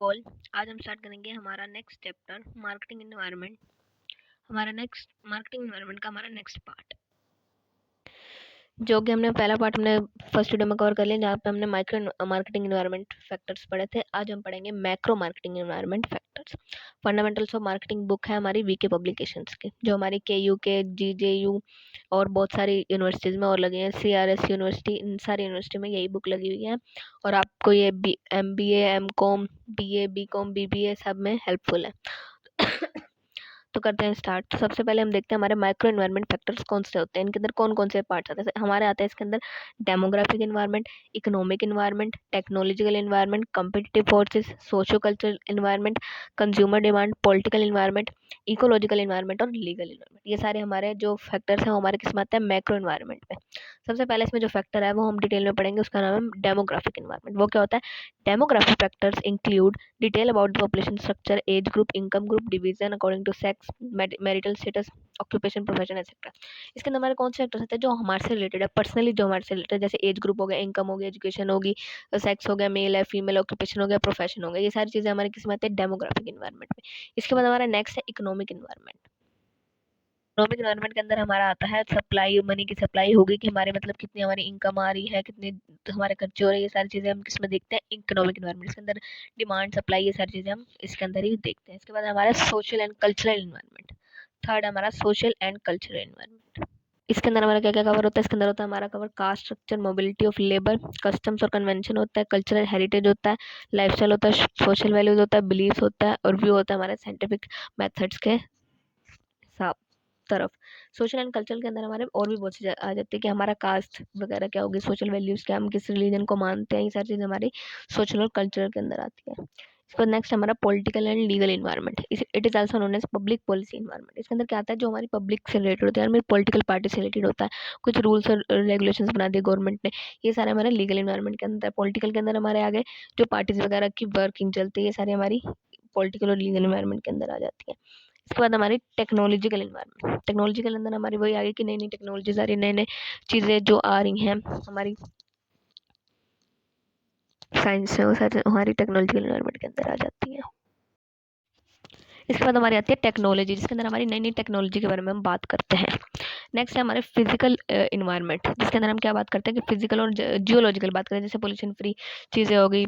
Call. आज हम start करेंगे हमारा नेक्स्ट चैप्टर मार्केटिंग एनवायरनमेंट। हमारा नेक्स्ट पार्ट जो कि हमने पहला पार्ट हमने फर्स्ट वीडियो में कवर कर लिया, जहाँ पे हमने माइक्रो मार्केटिंग एनवायरनमेंट फैक्टर्स पढ़े थे। आज हम पढ़ेंगे macro marketing environment factors. Fundamentals of marketing book है हमारी वीके पब्लिकेशंस की, जो हमारी केयू के जीजेयू और बहुत सारी यूनिवर्सिटीज़ में और लगी है। सीआरएस यूनिवर्सिटी, इन सारी यूनिवर्सिटी में यही बुक लगी हुई है और आपको ये MBA MCOM BA BCOM BBA सब में हेल्पफुल है। तो करते हैं स्टार्ट। तो सबसे पहले हम देखते हैं हमारे माइक्रो एनवायरनमेंट फैक्टर्स कौन से होते हैं, इनके अंदर कौन कौन से पार्ट्स आते हैं। हमारे आते हैं इसके अंदर demographic environment, economic environment, technological environment, competitive forces, socio cultural environment, consumer demand, political environment, ecological environment और लीगल एनवायरनमेंट। ये सारे हमारे जो फैक्टर्स हैं वो हमारे किस में आते हैं, मैक्रो एनवायरनमेंट में। सबसे पहले इसमें जो फैक्टर है वो हम डिटेल में पढ़ेंगे, उसका नाम है डेमोग्राफिक एनवायरनमेंट। वो क्या होता है? Demographic factors include detail about the population structure, age group, income group, division according to sex, marital status, occupation, profession etcetera. इसके अंदर हमारे कौन से फैक्टर्स आते हैं जो हमारे से रिलेटेड है, पर्सनली जो हमारे से रिलेटेड है, जैसे एज ग्रुप हो गया, इनकम हो गया, एजुकेशन होगी, सेक्स हो गया, मेल है फीमेल, ऑक्यूपेशन हो गया, प्रोफेशन हो गया। ये सारी चीज़ें हमारे किस में आते हैं, डेमोग्राफिक इन्वायरमेंट में। इसके बाद हमारा नेक्स्ट है इकोनॉमिक इन्वायरमेंट। इकोनॉमिक इन्वायरमेंट के अंदर हमारा आता है सप्लाई, मनी की सप्लाई होगी कि हमारे मतलब कितनी हमारी इनकम आ रही है, कितने हमारे खर्चे हो रहे हैं। ये सारी चीज़ें हम किसमें देखते हैं, इकोनॉमिक इन्वायरमेंट। इसके अंदर डिमांड सप्लाई ये सारी चीज़ें हम इसके अंदर ही देखते हैं। इसके बाद हमारा social and cultural environment. Third हमारा सोशल एंड कल्चरल इन्वायरमेंट। इसके अंदर हमारा क्या क्या कवर होता है, इसके अंदर होता है हमारा cover caste structure, mobility of labour, customs और कन्वेंशन होता है, कल्चरल हेरिटेज होता है, लाइफस्टाइल होता है, सोशल वैल्यूज होता है, बिलीफ होता है और व्यू होता है हमारे साइंटिफिक मेथड्स के हिसाब तरफ। सोशल एंड कल्चरल के अंदर हमारे और भी बहुत सी आ जाती है कि हमारा कास्ट वगैरह क्या होगी, सोशल वैल्यूज क्या, हम किस रिलीजन को मानते हैं, ये सारी चीज़ हमारी सोशल और कल्चरल के अंदर आती है। इसके बाद नेक्स्ट हमारा political and legal environment. It is also known as public policy environment. इसके अंदर क्या आता है, जो हमारी पब्लिक से रिलेटेड होता है, हमारी पॉलिटिकल पार्टी से रिलेटेड होता है, कुछ रूल्स और रेगुलेशंस बना दिए गवर्नमेंट ने, ये सारे हमारे लीगल इन्वायरमेंट के अंदर। पॉलिटिकल के अंदर हमारे आगे जो पार्टीज वगैरह की वर्किंग चलती है, ये सारी हमारी पॉलिटिकल और लीगल इन्वायरमेंट के अंदर आ जाती है। इसके बाद हमारी टेक्नोलॉजिकल इन्वायरमेंट। टेक्नोलॉजिकल अंदर हमारी वही आ गई कि नई नई टेक्नोलॉजीज आ रही है, नई नई चीज़ें जो आ रही हैं हमारी साइंस में, वो सारी हमारी टेक्नोलॉजिकल इन्वायरमेंट के अंदर आ जाती है। इसके बाद हमारी आती है टेक्नोलॉजी, जिसके अंदर हमारी नई नई टेक्नोलॉजी के बारे में हम बात करते हैं। नेक्स्ट है हमारे फिजिकल इन्वायरमेंट, जिसके अंदर हम क्या बात करते हैं कि फिजिकल और जियोलॉजिकल बात करें, जैसे पोल्यूशन फ्री चीज़ें हो गई,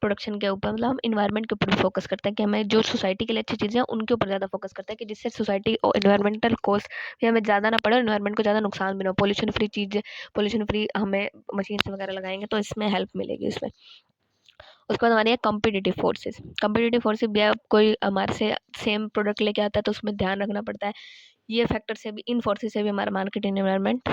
प्रोडक्शन के ऊपर, मतलब हम इन्वायरमेंट के ऊपर फोकस करते हैं कि हमें जो सोसाइटी के लिए अच्छी चीज़ें हैं उनके ऊपर ज़्यादा फोकस करते हैं कि जिससे सोसाइटी और इन्वायरमेंटल कॉस्ट भी हमें ज़्यादा ना पड़े और इन्वायरमेंट को ज़्यादा नुकसान भी ना हो। पोल्यूशन फ्री चीज़, पोल्यूशन फ्री हमें मशीन वगैरह लगाएंगे तो इसमें हेल्प मिलेगी इसमें। उसके बाद हमारी है कम्पिटिटिव फोर्सेस। कम्पिटिटिव फोर्सेस भी कोई हमारे से सेम प्रोडक्ट लेके आता है तो उसमें ध्यान रखना पड़ता है। ये फैक्टर से भी, इन फोर्सेस से भी हमारा मार्केटिंग एनवायरनमेंट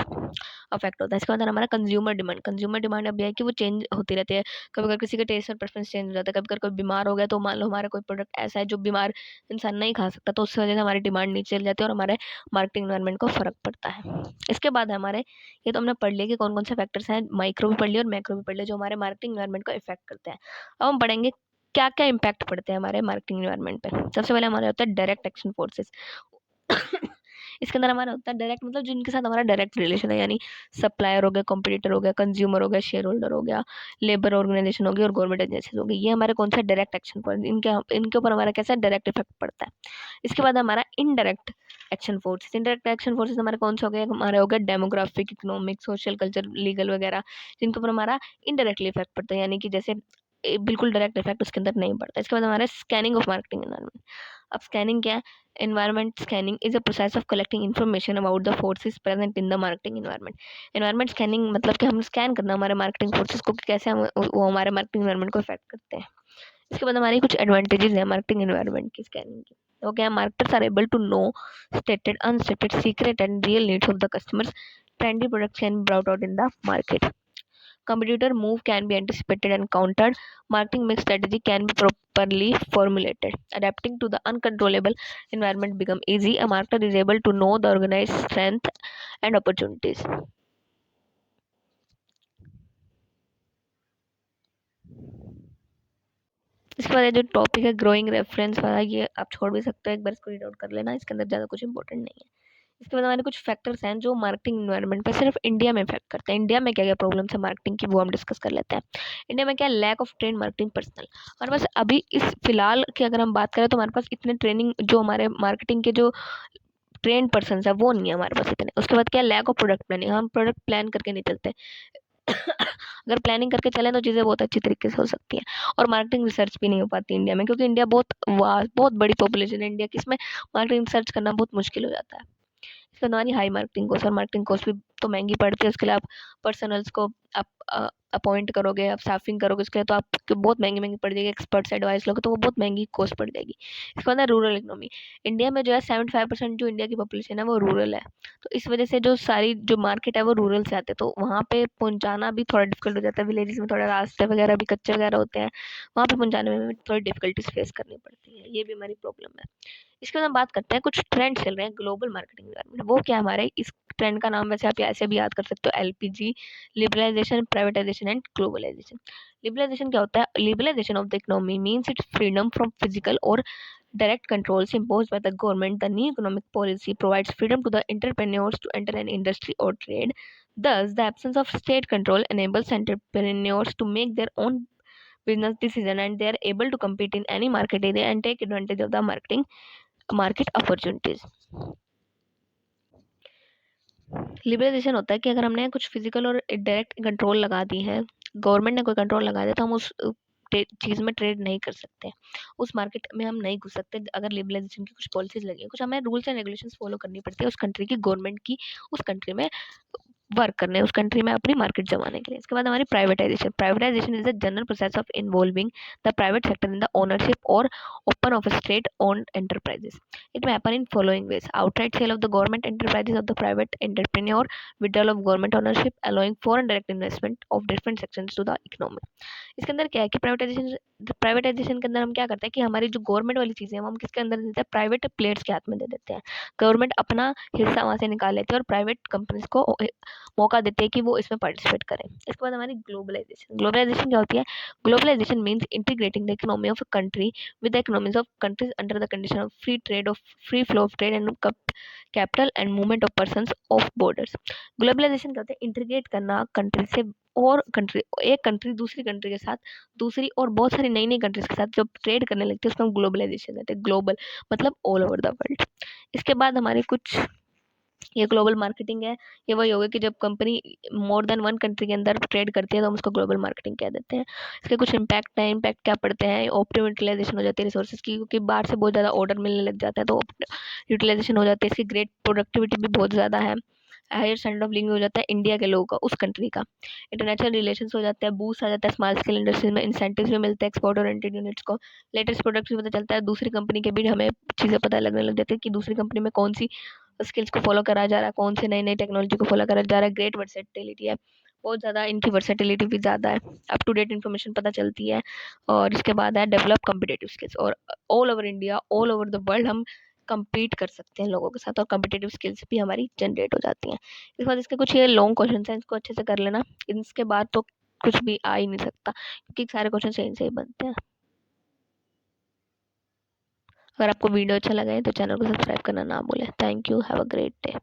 अफेक्ट होता है। इसके बाद हमारा कंज्यूमर डिमांड। कंज्यूमर डिमांड अब यह है कि वो चेंज होती रहती है। कभी कभी किसी का टेस्ट और प्रेफरेंस चेंज हो जाता है, कभी कभी कोई बीमार हो गया तो मान लो हमारा कोई प्रोडक्ट ऐसा है जो बीमार इंसान नहीं खा सकता, तो उस वजह से हमारी डिमांड नीचे चल जाती है और हमारे मार्केटिंग एनवायरनमेंट को फर्क पड़ता है। इसके बाद हमारे, ये तो हमने पढ़ लिया कि कौन कौन से फैक्टर्स हैं, माइक्रो भी पढ़ लिया और मैक्रो भी पढ़ लिया, जो हमारे मार्केटिंग एनवायरनमेंट को इफेक्ट करते हैं। अब हम पढ़ेंगे क्या क्या इम्पैक्ट पड़ते हैं हमारे मार्केटिंग एनवायरनमेंट पे। सबसे पहले हमारे होता है डायरेक्ट एक्शन फोर्सेस। इसके अंदर हमारा होता है डायरेक्ट, मतलब जिनके साथ हमारा डायरेक्ट रिलेशन है, यानी सप्लायर हो गया, कॉम्पिटिटर हो गया, कंज्यूमर हो गया, शेयर होल्डर हो गया, लेबर ऑर्गेनाइजेशन होगी और गवर्नमेंट एजेंसीज होगी। ये हमारे कौन सा डायरेक्ट एक्शन पर, इनके ऊपर हमारा कैसा डायरेक्ट इफेक्ट पड़ता है। इसके बाद हमारा indirect action forces. Indirect action forces हमारे कौन से हो गए, हमारे हो गए demographic, economic, social, culture, legal वगैरह, जिनके ऊपर हमारा इनडायरेक्टली इफेक्ट पड़ता है, यानी कि जैसे बिल्कुल डायरेक्ट इफेक्ट उसके अंदर नहीं पड़ता। इसके बाद हमारा स्कैनिंग ऑफ मार्केटिंग एनवायरनमेंट। अब स्कैनिंग क्या है? Environment scanning is a process of collecting information about the forces present in the marketing environment. Environment scanning मतलब कि हम स्कैन करना हमारे मार्केटिंग फोर्सेस को कि कैसे हम वो हमारे मार्केटिंग एनवायरनमेंट को इफेक्ट करते हैं। इसके बाद हमारी कुछ एडवांटेजेस हैं मार्केटिंग एनवायरनमेंट की स्कैनिंग की। तो क्या, marketers are able to know stated, unstated, secret and real needs of the customers. Trendy products can be brought out in the market. Competitor move can be anticipated and countered. Marketing mix strategy can be properly formulated. Adapting to the uncontrollable environment become easy. A marketer is able to know the organized strength and opportunities. इसके बाद ये जो topic है growing reference वाला, ये आप छोड़ भी सकते हो, एक बार इसको रीड आउट कर लेना, इसके अंदर ज़्यादा कुछ इंपॉर्टेंट नहीं है। इसके बाद हमारे कुछ फैक्टर्स हैं जो मार्केटिंग एनवायरनमेंट पे सिर्फ इंडिया में इफेक्ट करते हैं। इंडिया में क्या क्या प्रॉब्लम्स है मार्केटिंग की, वो हम डिस्कस कर लेते हैं। इंडिया में क्या, lack of train marketing personnel. हमारे पास अभी इस फिलहाल की अगर हम बात करें तो हमारे पास इतने ट्रेनिंग, जो हमारे मार्केटिंग के जो ट्रेन पर्सन है वो नहीं है हमारे पास इतने। उसके बाद क्या, लैक ऑफ प्रोडक्ट प्लानिंग, हम प्रोडक्ट प्लान करके नहीं चलते। अगर प्लानिंग करके चलें तो चीज़ें बहुत अच्छी तरीके से हो सकती हैं। और मार्केटिंग रिसर्च भी नहीं हो पाती इंडिया में, क्योंकि इंडिया बहुत वास्ट, बहुत बड़ी पॉपुलेशन है इंडिया की, इसमें मार्केटिंग रिसर्च करना बहुत मुश्किल हो जाता है। इसके अलावा हाई मार्केटिंग कॉस्ट, और मार्केटिंग कॉस्ट भी तो महंगी पड़ती है। उसके लिए आप पर्सनल्स को आप अपॉइंट करोगे, आप स्टाफिंग करोगे, उसके लिए तो आपको बहुत महंगी महंगी पड़ जाएगी। एक्सपर्ट्स एडवाइस लोगे तो वो बहुत महंगी कॉस्ट पड़ जाएगी। इसके बाद है रूरल इकोनॉमी। इंडिया में जो है 75% जो इंडिया की पॉपुलेशन है वो रूरल है। तो इस वजह से जो सारी जो मार्केट है वो रूरल से आते हैं, तो वहाँ पे पहुँचाना भी थोड़ा डिफिकल्ट हो जाता है। विलेजेस में थोड़ा रास्ते वगैरह भी कच्चे वगैरह होते हैं, वहाँ पे पहुँचाने में भी थोड़ी डिफिकल्टीज फेस करनी पड़ती है। ये भी हमारी प्रॉब्लम है। इसके बाद हम बात करते हैं कुछ ट्रेंड चल रहे हैं ग्लोबल मार्केटिंग एनवायरनमेंट। वो क्या हमारे, इस ट्रेंड का नाम वैसे आप ऐसे भी याद कर सकते हो, LPG, liberalisation, privatisation and globalisation. Liberalisation क्या होता है, liberalisation of the economy means it's freedom from physical और direct controls imposed by the government. The new economic policy provides freedom to the entrepreneurs to enter an industry or trade. Thus, the absence of state control enables entrepreneurs to make their own business decision, and they are able to compete in any market area and take advantage of the market opportunities. Liberalisation होता है कि अगर हमने कुछ physical और direct control लगा दी है, government ने कोई कंट्रोल लगा दिया, तो हम उस चीज़ में ट्रेड नहीं कर सकते, उस मार्केट में हम नहीं घुस सकते। अगर लिबरलाइजेशन की कुछ पॉलिसीज लगी है, कुछ हमें रूल्स एंड रेगुलेशंस फॉलो करनी पड़ती है उस कंट्री की गवर्नमेंट की, उस कंट्री में वर्क करने, उस कंट्री में अपनी मार्केट जमाने के लिए। इसके बाद हमारी privatisation. Privatisation is the general process of involving the private sector in the ownership और open of state owned enterprises. It may happen in following ways: outright sale of the government enterprises of the private entrepreneur, withdrawal of government ownership, allowing foreign direct investment of different sections to the economy. इसके अंदर क्या है कि privatisation के अंदर हम क्या करते हैं कि हमारी जो गवर्नमेंट वाली चीज़ें हैं वो हम किसके अंदर दे देते हैं, प्राइवेट प्लेयर्स के हाथ में दे देते हैं। गवर्नमेंट अपना हिस्सा वहाँ से निकाल लेते हैं और प्राइवेट कंपनीज को मौका देते हैं कि वो इसमें पार्टिसिपेट करें। इसके बाद हमारी ग्लोबलाइजेशन। ग्लोबलाइजेशन क्या होती है, globalisation means integrating the economy of a country with the economies of countries under the condition of free flow of trade and capital and movement of persons of borders. Globalisation क्या होता है, integrate करना country से, और country, एक country दूसरी country के साथ, दूसरी और बहुत सारी नई नई कंट्रीज के साथ जब ट्रेड करने लगती है उसको हम ग्लोबलाइजेशन कहते हैं। ग्लोबल मतलब ऑल ओवर द वर्ल्ड। इसके बाद हमारी कुछ, ये ग्लोबल मार्केटिंग है, ये वही होगा कि जब company more than one country के अंदर ट्रेड करती है तो हम उसको ग्लोबल मार्केटिंग कह देते हैं। इसके कुछ इम्पैक्ट है, इम्पैक्ट क्या पड़ते हैं, ऑप्टिमम यूटिलाइजेशन हो जाती है रिसोर्सेज की, क्योंकि बाहर से बहुत ज़्यादा ऑर्डर मिलने लग जाता है तो यूटिलाइजेशन हो जाती है। इसकी ग्रेट प्रोडक्टिविटी भी बहुत ज़्यादा है। हायर स्टैंडर्ड ऑफ लिविंग हो जाता है इंडिया के लोगों का उस कंट्री का। इंटरनेशनल रिलेशंस हो जाते हैं, बूस्ट आ जाता है स्मॉल स्केल इंडस्ट्रीज में, इंसेंटिव्स भी मिलते हैं एक्सपोर्ट ओरिएंटेड यूनिट्स को। लेटेस्ट प्रोडक्ट्स भी पता चलता है, दूसरी कंपनी के भी हमें चीज़ें पता लगने लग जाती है कि दूसरी कंपनी में कौन सी स्किल्स को फॉलो करा जा रहा है, कौन से नई नई टेक्नोलॉजी को फॉलो करा जा रहा है। ग्रेट वर्सेटिलिटी है, बहुत ज़्यादा इनकी वर्सेटिलिटी भी ज़्यादा है, अप टू डेट इन्फॉर्मेशन पता चलती है। और इसके बाद है डेवलप कम्पिटेटिव स्किल्स, और all over India, all over the world हम compete कर सकते हैं लोगों के साथ, और कम्पिटेटिव स्किल्स भी हमारी जनरेट हो जाती हैं। इसके बाद इसके कुछ ये लॉन्ग क्वेश्चन हैं, इसको अच्छे से कर लेना। इसके बाद तो कुछ भी आ ही नहीं सकता, क्योंकि सारे क्वेश्चन सेम से ही बनते हैं। अगर आपको वीडियो अच्छा लगा है तो चैनल को सब्सक्राइब करना ना भूलें। Thank you, have a great day.